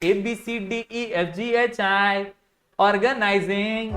ABCDEFGHI organizing.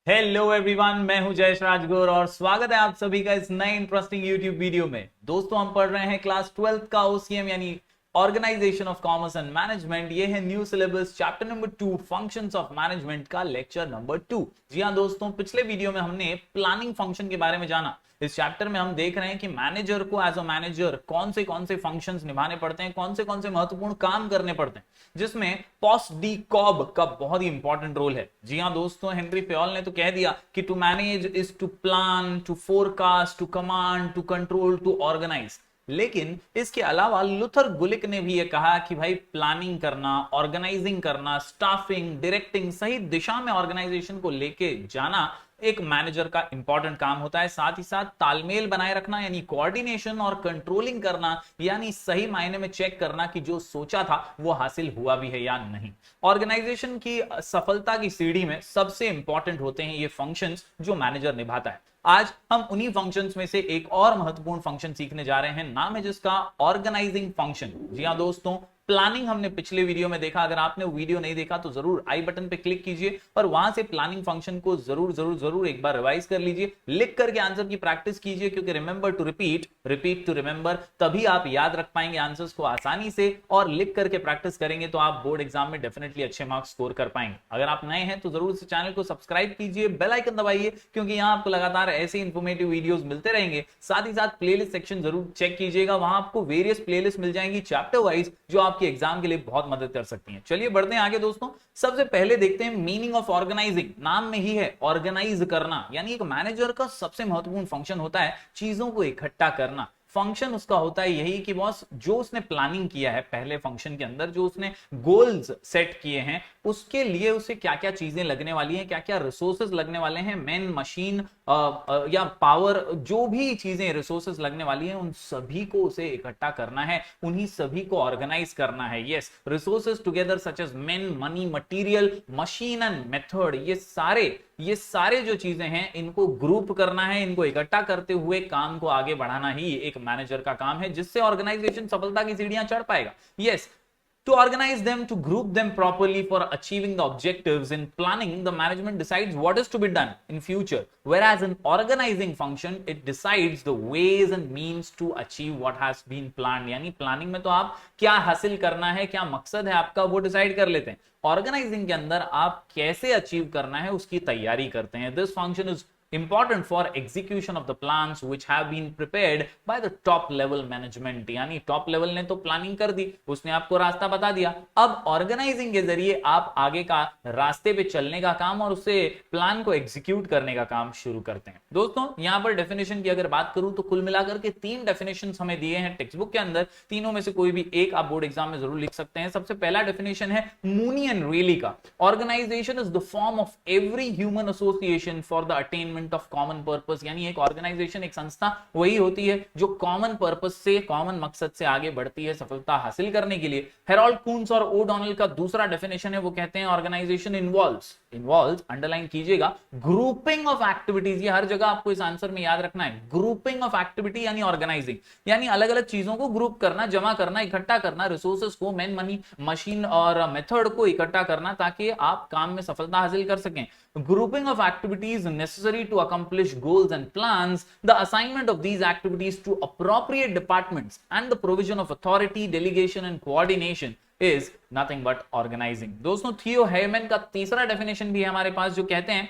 Hello everyone, मैं हूं जयेश राजगुर और स्वागत है आप सभी का इस नए इंटरेस्टिंग यूट्यूब वीडियो में। दोस्तों, हम पढ़ रहे हैं क्लास 12th का OCM यानी organisation of commerce and management. ये है new syllabus chapter number 2 functions of management का लेक्चर नंबर 2। जी हां दोस्तों, पिछले वीडियो में हमने प्लानिंग फंक्शन के बारे में जाना। इस चैप्टर में हम देख रहे हैं कि मैनेजर को एज अ मैनेजर कौन से फंक्शंस निभाने पड़ते हैं, कौन से महत्वपूर्ण काम करने पड़ते हैं, जिसमें पॉस्ट डी कॉब का बहुत ही इंपॉर्टेंट रोल है। जी हां दोस्तों, हेनरी फेयोल ने तो कह दिया कि to manage is to plan, to forecast, to command, to control, to organise. लेकिन इसके अलावा लुथर गुलिक ने भी यह कहा कि भाई प्लानिंग करना, ऑर्गेनाइजिंग करना, स्टाफिंग, डायरेक्टिंग, सही दिशा में ऑर्गेनाइजेशन को लेके जाना एक मैनेजर का इंपॉर्टेंट काम होता है। साथ ही साथ तालमेल बनाए रखना यानी कोऑर्डिनेशन और कंट्रोलिंग करना यानी सही मायने में चेक करना कि जो सोचा था वो हासिल हुआ भी है या नहीं। ऑर्गेनाइजेशन की सफलता की सीढ़ी में सबसे इंपॉर्टेंट होते हैं ये फंक्शंस जो मैनेजर निभाता है। आज हम उन्हीं फंक्शंस में से एक और महत्वपूर्ण फंक्शन सीखने जा रहे हैं, नाम है जिसका ऑर्गेनाइजिंग फंक्शन। जी हां दोस्तों, प्लानिंग हमने पिछले वीडियो में देखा। अगर आपने वीडियो नहीं देखा तो जरूर आई बटन पे क्लिक कीजिए और वहां से प्लानिंग फंक्शन को जरूर एक बार रिवाइज कर लीजिए, लिख करके आंसर की प्रैक्टिस कीजिए, क्योंकि remember to repeat, repeat to remember, तभी आप याद रख पाएंगे आंसर्स को आसानी से। और लिख करके प्रैक्टिस करेंगे तो आप बोर्ड एग्जाम में डेफिनेटली अच्छे मार्क्स स्कोर कर पाएंगे। अगर आप नए हैं तो जरूर इस चैनल को सब्सक्राइब कीजिए, बेल आइकन दबाइए, क्योंकि यहाँ आपको लगातार ऐसे इंफॉर्मेटिव वीडियोस मिलते रहेंगे। साथ ही साथ प्लेलिस्ट सेक्शन जरूर चेक कीजिएगा, वहां आपको वेरियस प्लेलिस्ट मिल जाएंगी चैप्टर वाइज, जो आपके एग्जाम के लिए बहुत मदद कर सकती हैं। चलिए बढ़ते हैं आगे दोस्तों। सबसे पहले देखते हैं मीनिंग ऑफ ऑर्गेनाइजिंग। नाम में ही है ऑर्गेनाइज करना, यानी एक मैनेजर का सबसे महत्वपूर्ण फंक्शन होता है चीजों को इकट्ठा करना। फंक्शन उसका होता है यही कि बॉस जो उसने प्लानिंग किया है पहले फंक्शन के अंदर, जो उसने गोल्स सेट किए हैं, उसके लिए उसे क्या क्या चीजें लगने वाली हैं, क्या क्या रिसोर्सेज लगने वाले हैं, मैन, मशीन या पावर, जो भी चीजें रिसोर्सेज लगने वाली हैं, उन सभी को उसे इकट्ठा करना है, उन्हीं सभी को ऑर्गेनाइज करना है। Yes, resources together such as man, money, material, machine and method, ये सारे जो चीजें हैं इनको ग्रुप करना है, इनको इकट्ठा करते हुए काम को आगे बढ़ाना ही एक मैनेजर का काम है, जिससे ऑर्गेनाइजेशन सफलता की सीढ़ियां चढ़ पाएगा। Yes, to organize them, to group them properly for achieving the objectives. In planning, the management decides what is to be done in future, whereas in organizing function it decides the ways and means to achieve what has been planned. यानी planning में तो आप क्या हासिल करना है, क्या मकसद है आपका, वो डिसाइड कर लेते हैं। ऑर्गेनाइजिंग के अंदर आप कैसे अचीव करना है उसकी तैयारी करते हैं। This function is important for execution of the plans which have been prepared by the top level management। यानी टॉप लेवल ने तो प्लानिंग कर दी, उसने आपको रास्ता बता दिया। अब ऑर्गेनाइजिंग के जरिए आप आगे का रास्ते पे चलने का काम और उसे प्लान को एग्जीक्यूट करने का काम शुरू करते हैं। दोस्तों, यहां पर डेफिनेशन की अगर बात करूं तो कुल मिलाकर के 3 डेफिनेशन हमें दिए हैं टेक्स्ट बुक के अंदर। तीनों में से कोई भी एक आप बोर्ड एग्जाम में जरूर लिख सकते हैं। सबसे पहला डेफिनेशन है मूनी एंड रियली का। Organisation is the form of every human association for the attainment of common purpose. यानी एक ऑर्गेनाइजेशन, एक संस्था वही होती है जो कॉमन पर्पस से, कॉमन मकसद से आगे बढ़ती है सफलता हासिल करने के लिए। हेरोल्ड कून्स और ओडोनल का दूसरा डेफिनेशन है, वो कहते हैं ऑर्गेनाइजेशन इन्वॉल्व्स, अंडरलाइन कीजिएगा, ग्रुपिंग ऑफ एक्टिविटीज। ये हर जगह आपको इस आंसर में याद रखना है। ग्रुपिंग ऑफ एक्टिविटी यानी ऑर्गेनाइजिंग, यानी अलग अलग चीजों को ग्रुप करना, जमा करना, इकट्ठा करना, रिसोर्सेज को, मैन, मनी, मशीन और मेथड को इकट्ठा करना, ताकि आप काम में सफलता हासिल कर सकें। Grouping of activities necessary to accomplish goals and plans, the assignment of these activities to appropriate departments, and the provision of authority, delegation and coordination is nothing but organizing। दोस्तों, थियो हेयरमैन का तीसरा डेफिनेशन भी है हमारे पास, जो कहते हैं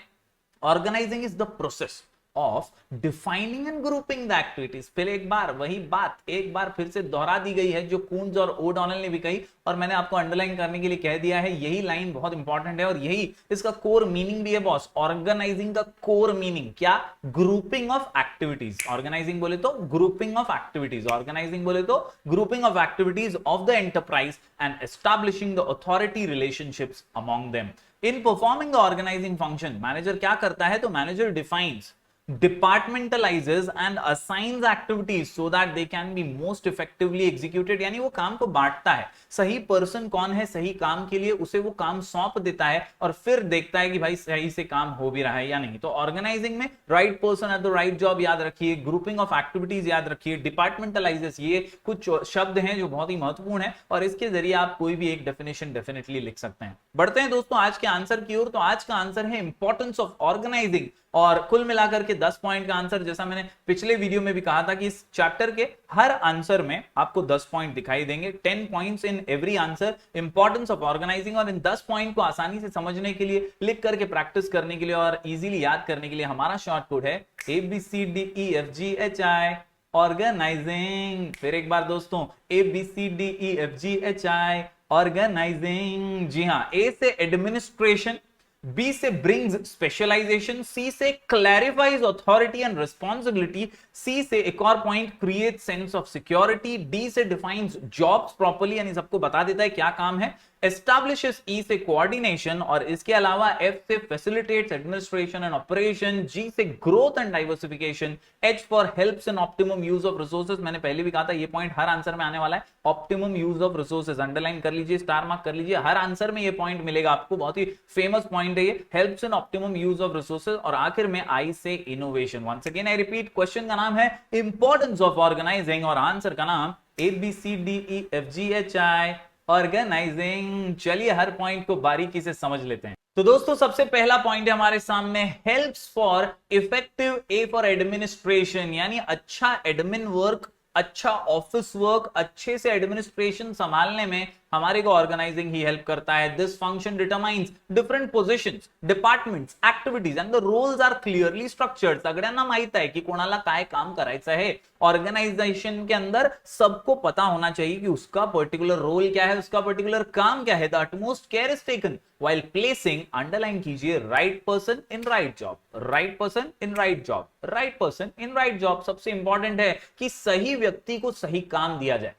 organizing is the process of defining and grouping the activities। फिर एक बार वही बात एक बार फिर से दोहरा दी गई है, जो कून्स और ओडोनल ने भी कही, और मैंने आपको अंडरलाइन करने के लिए कह दिया है। यही लाइन बहुत इंपॉर्टेंट है और यही इसका कोर मीनिंग भी है बॉस। ऑर्गेनाइजिंग का कोर मीनिंग क्या? Grouping of activities. ऑर्गेनाइजिंग बोले तो ग्रुपिंग ऑफ एक्टिविटीज, ऑर्गेनाइजिंग बोले तो grouping of activities of the enterprise and establishing the authority relationships among them. In performing the organizing function, manager क्या करता है? तो manager defines departmentalizes and assigns activities so that they can be most effectively executed, यानी वो काम को बांटता है, सही पर्सन कौन है सही काम के लिए उसे वो काम सौंप देता है और फिर देखता है कि भाई सही से काम हो भी रहा है या नहीं। तो ऑर्गेनाइजिंग में right person at the right job याद रखिए, ग्रुपिंग ऑफ एक्टिविटीज याद रखिए, डिपार्टमेंटलाइजेस, ये कुछ शब्द हैं जो बहुत ही महत्वपूर्ण है और इसके जरिए आप कोई भी एक डेफिनेशन डेफिनेटली लिख सकते हैं। बढ़ते हैं दोस्तों आज के आंसर की ओर। तो आज का आंसर है इंपॉर्टेंस ऑफ ऑर्गेनाइजिंग, और कुल मिलाकर के 10 पॉइंट का आंसर, जैसा मैंने पिछले वीडियो में भी कहा था कि इस चैप्टर के हर आंसर में आपको 10 पॉइंट दिखाई देंगे, 10 points in every answer, importance of organising. और इन 10 पॉइंट को आसानी से समझने के लिए, लिख करके प्रैक्टिस करने के लिए और इजीली याद करने के लिए हमारा शॉर्ट कोड है ABCDEFGHI, ऑर्गेनाइजिंग। फिर एक बार दोस्तों, ABCDEFGHI, ऑर्गेनाइजिंग। जी हां, ए से एडमिनिस्ट्रेशन, बी से ब्रिंग्स स्पेशलाइजेशन, सी से clarifies authority and responsibility, C से एक और point create sense of security, D से डिफाइंस जॉब्स प्रॉपर्ली यानी सबको बता देता है क्या काम है, एस्टैब्लिशेस, ई से कोऑर्डिनेशन, और इसके अलावा एफ से फैसिलिटेट्स एडमिनिस्ट्रेशन एंड ऑपरेशन, जी से growth and diversification, H for helps in optimum use of resources. मैंने पहले भी कहा था ये पॉइंट हर आंसर में आने वाला है, optimum use of resources, underline कर लीजिए, स्टार मार्क कर लीजिए, हर आंसर में ये पॉइंट मिलेगा आपको, बहुत ही फेमस पॉइंट है ये, helps in optimum use of resources. और आखिर में आई से innovation. Once again I repeat, question का नाम है इंपॉर्टेंस ऑफ ऑर्गेनाइजिंग और आंसर का नाम ABCDEFGHI, ऑर्गेनाइजिंग। चलिए हर पॉइंट को बारीकी से समझ लेते हैं। तो दोस्तों सबसे पहला पॉइंट है हमारे सामने, helps for effective, A for administration, यानी अच्छा एडमिन वर्क, अच्छा ऑफिस वर्क, अच्छे से एडमिनिस्ट्रेशन संभालने में हमारे को ऑर्गेनाइजिंग ही हेल्प करता है। This function determines different positions, departments, activities and the roles are clearly structured. सगळ्यांना माहित आहे की कोणाला काय काम करायचं आहे। ऑर्गेनाइजेशन के अंदर सबको पता होना चाहिए कि उसका पर्टिकुलर रोल क्या है, उसका पर्टिकुलर काम क्या है। The utmost care is taken while placing, underline कीजिए, right person in right job, right person in right job, right person in right job. सबसे इंपॉर्टेंट है कि सही व्यक्ति को सही काम दिया जाए।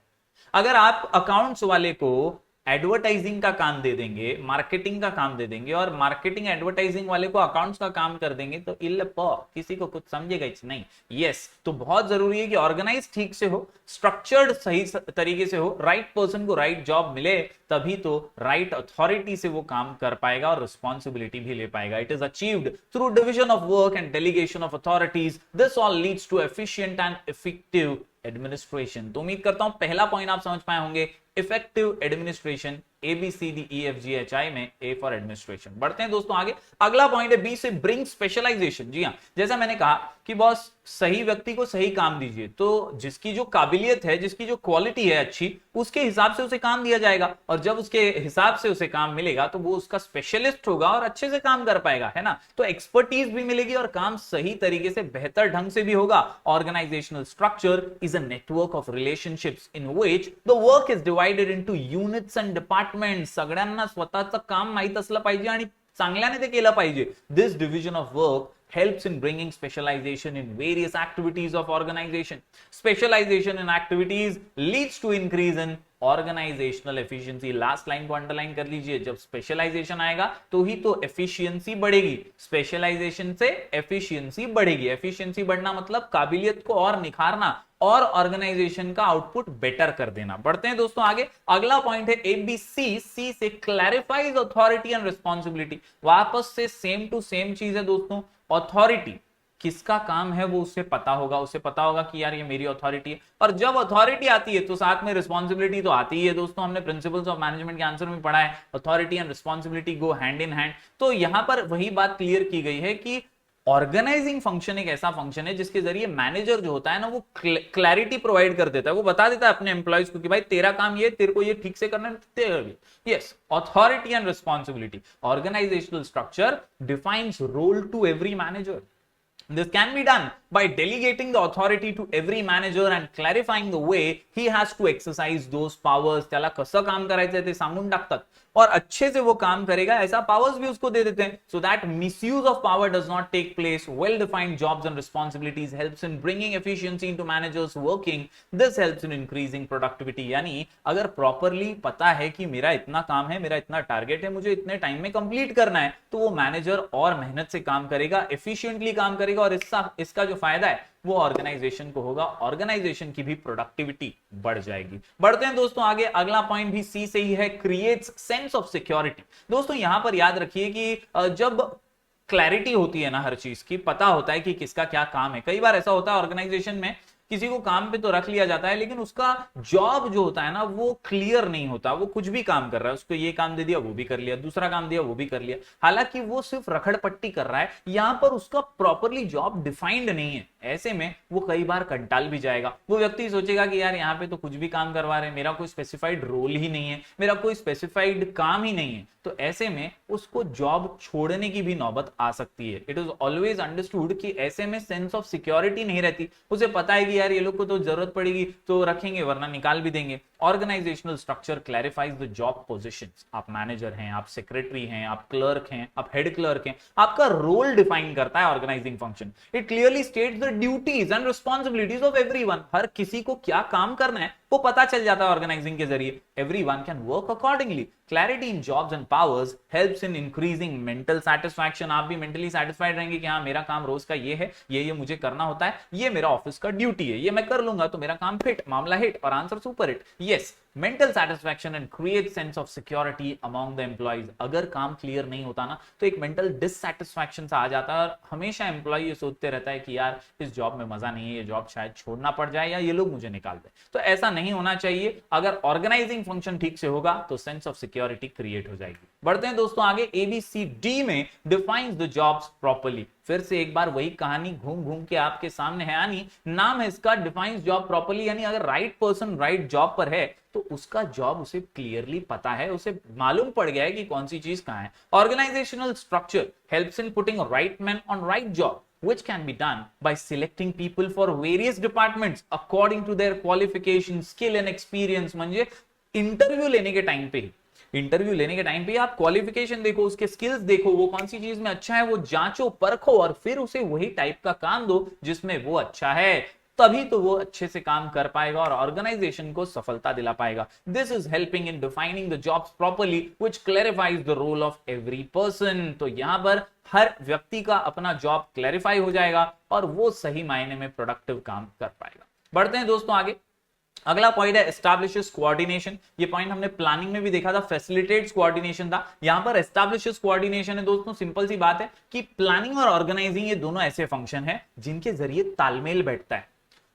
अगर आप अकाउंट्स वाले को एडवर्टाइजिंग का काम दे देंगे, मार्केटिंग का काम दे देंगे और मार्केटिंग एडवर्टाइजिंग वाले को अकाउंट्स का काम कर देंगे तो किसी को कुछ समझेगा ही नहीं। यस, तो बहुत जरूरी है कि ऑर्गेनाइज ठीक से हो, स्ट्रक्चर्ड सही तरीके से हो, राइट पर्सन को राइट जॉब मिले, तभी तो राइट अथॉरिटी से वो काम कर पाएगा और रिस्पॉन्सिबिलिटी भी ले पाएगा। It is achieved through division of work and delegation of authorities. This all leads to efficient and effective administration. तो उम्मीद करता हूं पहला पॉइंट आप समझ पाए होंगे, इफेक्टिव एडमिनिस्ट्रेशन, ABCDEFGHI में ए फॉर एडमिनिस्ट्रेशन। बढ़ते हैं दोस्तों आगे, अगला पॉइंट है बी से ब्रिंग स्पेशलाइजेशन। जी हां, जैसा मैंने कहा कि बॉस सही व्यक्ति को सही काम दीजिए, तो जिसकी जो काबिलियत है, जिसकी जो क्वालिटी है अच्छी, उसके हिसाब से उसे काम दिया जाएगा और जब उसके हिसाब से उसे काम मिलेगा तो वो उसका स्पेशलिस्ट होगा और अच्छे से काम कर पाएगा, है ना। तो एक्सपर्टीज भी मिलेगी और काम सही तरीके से, बेहतर ढंग से भी होगा। Organisational structure is a network of relationships in which the work is divided into units and department. सगळ्यांना स्वतःचं काम माहित असलं पाहिजे आणि चांगल्याने ते केलं पाहिजे। This division of work helps in bringing specialization in various activities of organization. Specialization in activities leads to increase in organisational efficiency. Last line को अंडरलाइन कर लीजिए, जब स्पेशलाइजेशन आएगा तो ही तो एफिशिएंसी बढ़ेगी, स्पेशलाइजेशन से एफिशिएंसी बढ़ेगी। एफिशिएंसी बढ़ना मतलब काबिलियत को और निखारना और ऑर्गेनाइजेशन का आउटपुट बेटर कर देना। बढ़ते हैं दोस्तों आगे, अगला पॉइंट है ABC, सी से क्लैरिफाइज अथॉरिटी एंड रिस्पॉन्सिबिलिटी। वापस से सेम टू सेम चीज है दोस्तों, अथॉरिटी किसका काम है वो उसे पता होगा, उसे पता होगा कि यार ये मेरी अथॉरिटी है। और जब अथॉरिटी आती है तो साथ में रिस्पॉन्सिबिलिटी तो आती ही है दोस्तों। हमने प्रिंसिपल्स ऑफ मैनेजमेंट के आंसर में पढ़ा है, authority and responsibility go hand in hand. तो यहां पर वही बात क्लियर की गई है कि ऑर्गेनाइजिंग फंक्शन एक ऐसा फंक्शन है जिसके जरिए मैनेजर जो होता है ना, वो क्लैरिटी प्रोवाइड कर देता है, वो बता देता है अपने एम्प्लॉइज को कि भाई तेरा काम ये, तेरे को ये ठीक से करना है। Yes, authority and responsibility. Organisational structure defines role to every manager. This can be done by delegating the authority to every manager and clarifying the way he has to exercise those powers. त्याला कसं काम करायचं ते सांगून टाकतात और अच्छे से वो काम करेगा ऐसा पावर्स भी उसको दे देते हैं, so that misuse of power does not take place. Well defined jobs and responsibilities helps in bringing efficiency into managers working. This helps in increasing productivity. यानी अगर प्रॉपरली पता है कि मेरा इतना काम है, मेरा इतना टारगेट है, मुझे इतने टाइम में कंप्लीट करना है, तो वो मैनेजर और मेहनत से काम करेगा, एफिशिएंटली काम करेगा बढ़ेगा और इसका जो फायदा है वो ऑर्गेनाइजेशन को होगा, ऑर्गेनाइजेशन की भी प्रोडक्टिविटी बढ़ जाएगी। बढ़ते हैं दोस्तों आगे, अगला पॉइंट भी सी से ही है, क्रिएट्स सेंस ऑफ सिक्योरिटी। दोस्तों यहां पर याद रखिए कि जब क्लैरिटी होती है ना हर चीज की, पता होता है कि किसका क्या काम है। कई बार ऐसा होता है ऑर्गेनाइजेशन में किसी को काम पे तो रख लिया जाता है लेकिन उसका जॉब जो होता है ना वो क्लियर नहीं होता, वो कुछ भी काम कर रहा है, उसको ये काम दे दिया वो भी कर लिया, दूसरा काम दिया वो भी कर लिया, हालांकि वो सिर्फ रखड़पट्टी कर रहा है, यहां पर उसका प्रॉपरली जॉब डिफाइंड नहीं है। ऐसे में वो कई बार कंटाल भी जाएगा, वो व्यक्ति सोचेगा कि यार यहाँ पे तो कुछ भी काम करवा रहे हैं, मेरा कोई स्पेसिफाइड रोल ही नहीं है, मेरा कोई स्पेसिफाइड काम ही नहीं है, तो ऐसे में उसको जॉब छोड़ने की भी नौबत आ सकती है। इट इज ऑलवेज अंडरस्टूड कि ऐसे में सेंस ऑफ सिक्योरिटी नहीं रहती, उसे पता है कि यार ये लोग को तो जरूरत पड़ेगी तो रखेंगे वरना निकाल भी देंगे। Organisational structure clarifies the job positions. आप मैनेजर हैं, आप सेक्रेटरी हैं, आप क्लर्क हैं, आप हेड क्लर्क हैं, आपका रोल डिफाइन करता है organizing function. It clearly states the duties and responsibilities of everyone. हर किसी को क्या काम करना है वो पता चल जाता है ऑर्गेनाइजिंग के जरिए। Everyone can work accordingly. Clarity in jobs and powers helps in increasing mental satisfaction. आप भी मेंटली सेटिस्फाइड रहेंगे कि हाँ मेरा काम रोज का ये है, ये मुझे करना होता है, ये मेरा ऑफिस का ड्यूटी है, ये मैं कर लूंगा तो मेरा काम फिट, मामला हिट और answer super hit. Yes, mental satisfaction and create sense of security among the employees. अगर काम क्लियर नहीं होता ना तो एक मेंटल डिससैटिस्फैक्शन सा आ जाता है और हमेशा एम्प्लॉय ये सोचते रहता है कि यार इस जॉब में मजा नहीं है, ये जॉब शायद छोड़ना पड़ जाए या ये लोग मुझे निकाल दें। तो ऐसा नहीं होना चाहिए। अगर ऑर्गेनाइजिंग फंक्शन ठीक से होगा तो सेंस ऑफ सिक्योरिटी क्रिएट हो जाएगी। बढ़ते हैं दोस्तों आगे, ABCD में डिफाइंस द जॉब्स प्रॉपर्ली। फिर से एक बार वही कहानी घूम घूम के आपके सामने है, यानी नाम है इसका डिफाइंस जॉब प्रॉपर्ली, यानी अगर राइट पर्सन राइट जॉब पर है तो उसका जॉब उसे क्लियरली पता है, उसे मालूम पड़ गया है कि कौन सी चीज कहां है। Organisational structure helps in putting right man on right job which can be done by selecting people for various departments according to their qualification, skill and experience। म्हणजे इंटरव्यू लेने के टाइम पे आप क्वालिफिकेशन देखो, उसके स्किल्स देखो, वो कौन सी चीज में अच्छा है वो जांचो परखो और फिर उसे वही टाइप का काम दो जिसमें वो अच्छा है, तभी तो वो अच्छे से काम कर पाएगा और ऑर्गेनाइजेशन को सफलता दिला पाएगा। This is helping in defining the jobs properly which clarifies the role of every person. तो यहां पर हर व्यक्ति का अपना जॉब क्लैरिफाई हो जाएगा और वो सही मायने में प्रोडक्टिव काम कर पाएगा। बढ़ते हैं दोस्तों आगे, अगला पॉइंट है एस्टैब्लिशेस कोऑर्डिनेशन। ये पॉइंट हमने प्लानिंग में भी देखा था, फैसिलिटेट्स कोऑर्डिनेशन था, यहां पर एस्टैब्लिशेस कोऑर्डिनेशन है। दोस्तों सिंपल सी बात है कि प्लानिंग और ऑर्गेनाइजिंग ये दोनों ऐसे फंक्शन है जिनके जरिए तालमेल बैठता है,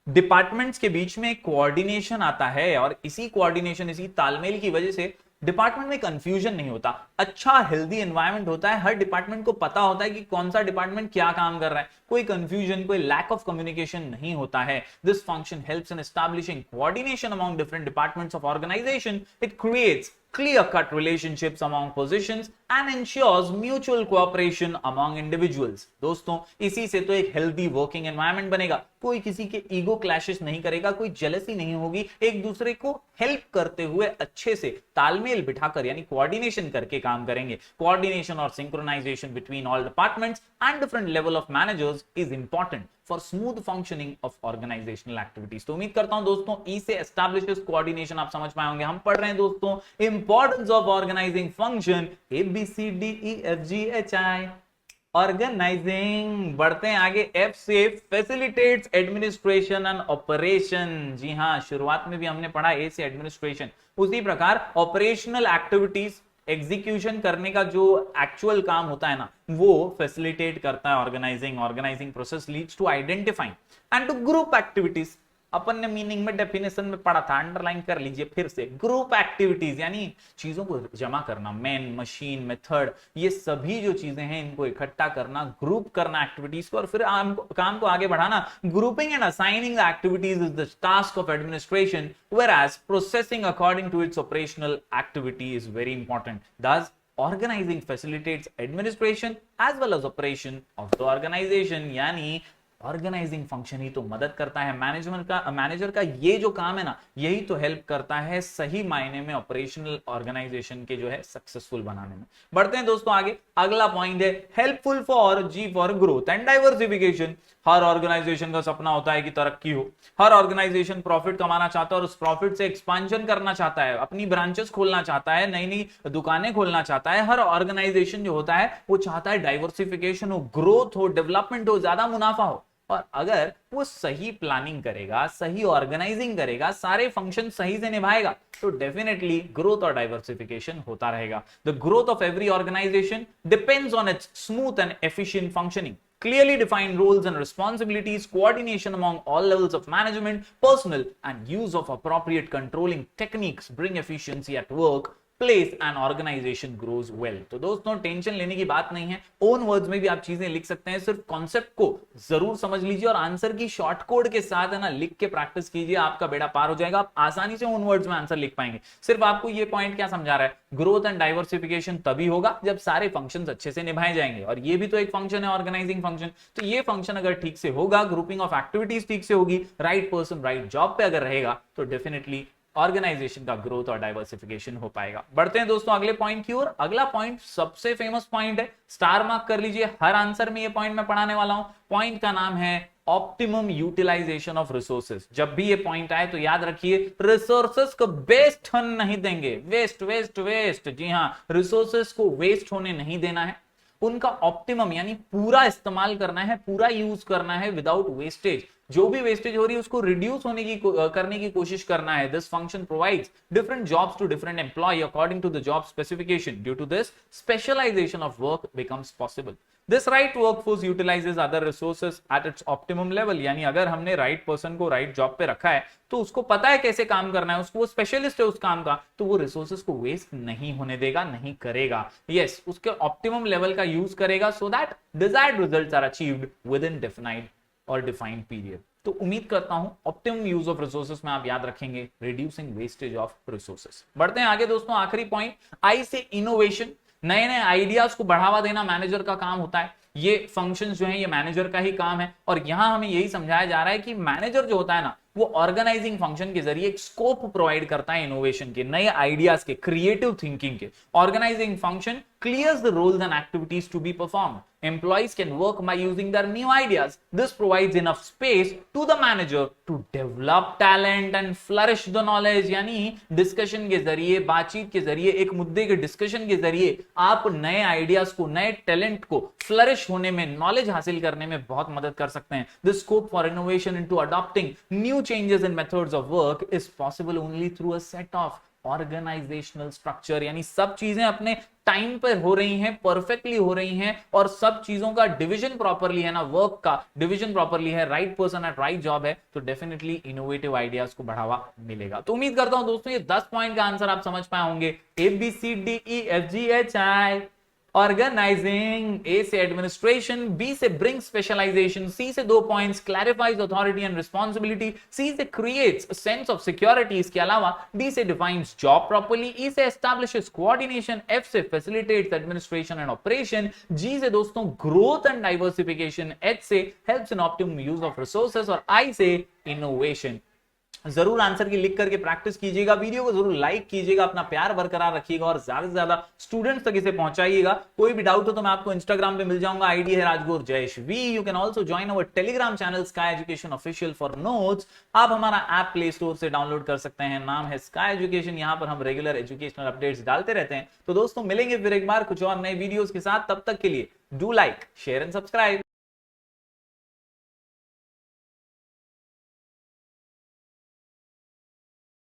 डिपार्टमेंट्स के बीच में कोऑर्डिनेशन आता है और इसी कोऑर्डिनेशन इसी तालमेल की वजह से डिपार्टमेंट में कंफ्यूजन नहीं होता, अच्छा हेल्दी एनवायरनमेंट होता है, हर डिपार्टमेंट को पता होता है कि कौन सा डिपार्टमेंट क्या काम कर रहा है, कोई कंफ्यूजन कोई लैक ऑफ कम्युनिकेशन नहीं होता है। This function helps in establishing coordination among different departments of organisation. It creates clear-cut relationships among positions and ensures mutual cooperation among individuals। दोस्तों इसी से तो एक healthy working environment बनेगा, कोई किसी के ईगो क्लैशेस नहीं करेगा, कोई जेलसी नहीं होगी, एक दूसरे को हेल्प करते हुए अच्छे से तालमेल बिठाकर यानी कोऑर्डिनेशन करके काम करेंगे। कोऑर्डिनेशन और synchronisation between all departments and different level of managers is important for smooth functioning of organisational activities. तो उम्मीद करता हूं दोस्तों ई से एस्टैब्लिशेस कोऑर्डिनेशन आप समझ पाए होंगे। हम पढ़ रहे हैं दोस्तों importance of organising function ABCDEFGHI organising. बढ़ते हैं आगे, F से फैसिलिटेट्स एडमिनिस्ट्रेशन एंड ऑपरेशन। जी हां, शुरुआत में भी हमने पढ़ा A से एडमिनिस्ट्रेशन, उसी प्रकार ऑपरेशनल एक्टिविटीज एग्जीक्यूशन करने का जो एक्चुअल काम होता है ना वो फैसिलिटेट करता है organizing process leads to identifying and to group activities. अपन ने मीनिंग में डेफिनेशन में पढ़ा था, अंडरलाइन कर लीजिए फिर से। ग्रुप एक्टिविटीज यानी चीजों को जमा करना, मैन मशीन मेथड ये सभी जो चीजें हैं इनको इकट्ठा करना, ग्रुप करना एक्टिविटीज को और फिर काम को आगे बढ़ाना। Grouping and assigning the activities is the task of administration whereas processing according to its operational activity is very important. Thus organizing facilitates administration as well as operation of the organization। यानी organising function ही तो मदद करता है। Manager का ये जो काम है ना, यही तो हेल्प करता है सही मायने में ऑपरेशनल ऑर्गेनाइजेशन के जो है सक्सेसफुल बनाने में। बढ़ते हैं दोस्तों आगे। अगला पॉइंट है helpful for growth and diversification. हर ऑर्गेनाइजेशन का सपना होता है कि तरक्की हो। हर ऑर्गेनाइजेशन प्रॉफिट कमाना चाहता है और उस प्रॉफिट से एक्सपांशन करना चाहता है, अपनी ब्रांचेस खोलना चाहता है, नई नई दुकानें खोलना चाहता है। हर ऑर्गेनाइजेशन जो होता है वो चाहता है डाइवर्सिफिकेशन हो, ग्रोथ हो, डेवलपमेंट हो, ज्यादा मुनाफा हो। और अगर वो सही प्लानिंग करेगा, सही ऑर्गेनाइजिंग करेगा, सारे फंक्शन सही से निभाएगा, तो डेफिनेटली ग्रोथ और डाइवर्सिफिकेशन होता रहेगा। The growth of every organisation depends on its smooth and efficient functioning, clearly defined roles and responsibilities, coordination among all levels of management, personnel, and use of appropriate controlling techniques bring efficiency at work, place and organization grows well। तो दोस्तों tension लेने की बात नहीं है, own words में भी आप चीजें लिख सकते हैं, सिर्फ कॉन्सेप्ट को जरूर समझ लीजिए और आंसर की शॉर्ट कोड के साथ है ना लिख के प्रैक्टिस कीजिए, आपका बेड़ा पार हो जाएगा। आप आसानी से ओन वर्ड्स में आंसर लिख पाएंगे। सिर्फ आपको ये पॉइंट क्या समझा रहा है, ग्रोथ एंड डाइवर्सिफिकेशन तभी होगा जब सारे फंक्शंस अच्छे से निभाए जाएंगे, और ये भी तो एक फंक्शन है ऑर्गेनाइजिंग फंक्शन। तो ये फंक्शन अगर ठीक से होगा, ग्रुपिंग ऑफ एक्टिविटीज ठीक से होगी, राइट पर्सन राइट जॉब पे अगर रहेगा, तो डेफिनेटली ऑर्गेनाइजेशन का ग्रोथ और डाइवर्सिफिकेशन हो पाएगा। बढ़ते हैं दोस्तों अगले पॉइंट की ओर। अगला पॉइंट सबसे फेमस पॉइंट है, स्टार मार्क कर लीजिए, हर आंसर में ये पॉइंट मैं पढ़ाने वाला हूं। पॉइंट का नाम है ऑप्टिमम यूटिलाइजेशन ऑफ रिसोर्सेज। जब भी ये पॉइंट आए तो याद रखिए, रिसोर्सेज को वेस्ट नहीं देंगे, वेस्ट वेस्ट वेस्ट, जी हां, रिसोर्सेज को वेस्ट होने नहीं देना है, उनका ऑप्टिमम यानी पूरा इस्तेमाल करना है, पूरा यूज करना है विदाउट वेस्टेज। जो भी वेस्टेज हो रही है उसको रिड्यूस होने की करने की कोशिश करना है। This function provides different jobs to different employ according to the job specification. Due to this specialization of work becomes possible. This right workforce utilizes other resources at its optimum level. यानी अगर हमने right person को right job पे रखा है तो उसको पता है कैसे काम करना है, उसको वो स्पेशलिस्ट है उस काम का, तो वो रिसोर्सेज को वेस्ट नहीं होने देगा, नहीं करेगा। यस, उसके ऑप्टिमम लेवल का यूज करेगा so that desired results are achieved within definite और डिफाइंड पीरियड। तो उम्मीद करता हूं ऑप्टिमम यूज ऑफ रिसोर्सेज में आप याद रखेंगे, रिड्यूसिंग वेस्टेज ऑफ रिसोर्सेज। बढ़ते हैं आगे दोस्तों, आखिरी पॉइंट, आई से इनोवेशन। नए नए आइडियाज को बढ़ावा देना मैनेजर का काम होता है। ये फंक्शंस जो हैं ये मैनेजर का ही काम है, और यहां हमें यही समझाया जा रहा है कि मैनेजर जो होता है ना, वो ऑर्गेनाइजिंग फंक्शन के जरिए एक स्कोप प्रोवाइड करता है इनोवेशन के, नए आइडियाज के, क्रिएटिव थिंकिंग के। Organizing function clears the roles and activities to be performed. Employees can work by using their new ideas. This provides enough space to the manager to develop talent and flourish the knowledge। यानी discussion के जरिए, बातचीत के जरिए, एक मुद्दे के discussion के जरिए आप नए आइडियाज को, नए टैलेंट को फ्लरिश होने में, नॉलेज हासिल करने में बहुत मदद कर सकते हैं। The scope for innovation into adopting new changes in methods of work is possible only through a set of organizational structure. यानी सब चीजें अपने टाइम पर हो रही हैं, परफेक्टली हो रही हैं, और सब चीजों का डिवीजन प्रॉपरली है ना, वर्क का डिवीजन प्रॉपरली है, right person at right job है, तो डेफिनेटली इनोवेटिव आइडियाज को बढ़ावा मिलेगा। तो उम्मीद करता हूं दोस्तों ये 10 पॉइंट का आंसर आप समझ पाए होंगे। ABCDEFGHI ऑर्गेनाइजिंग, ए से एडमिनिस्ट्रेशन, बी से ब्रिंग स्पेशलाइजेशन, सी से 2 points clarifies authority and responsibility, C से क्रिएट्स सेंस ऑफ सिक्योरिटी, इसके अलावा डी से डिफाइंस जॉब प्रॉपर्ली, ई से एस्टैब्लिशेस कोऑर्डिनेशन, एफ से फैसिलिटेट्स एडमिनिस्ट्रेशन एंड ऑपरेशन, जी से दोस्तों ग्रोथ एंड डाइवर्सिफिकेशन, एच से helps in optimum use of resources, और आई से इनोवेशन। जरूर आंसर की लिख करके प्रैक्टिस कीजिएगा, वीडियो को जरूर लाइक कीजिएगा, अपना प्यार बरकरार रखिएगा और ज्यादा से ज्यादा स्टूडेंट्स तक इसे पहुंचाइएगा। कोई भी डाउट हो तो मैं आपको इंस्टाग्राम पे मिल जाऊंगा, आईडी है Rajguru Jayashvi. You can also join our Telegram channel Sky Education official for notes. आप हमारा ऐप प्ले स्टोर से डाउनलोड कर सकते हैं, नाम है स्काई एजुकेशन। यहाँ पर हम रेगुलर एजुकेशनल अपडेट्स डालते रहते हैं। तो दोस्तों मिलेंगे फिर एक बार कुछ और नए वीडियोस के साथ, तब तक के लिए do like, share and subscribe.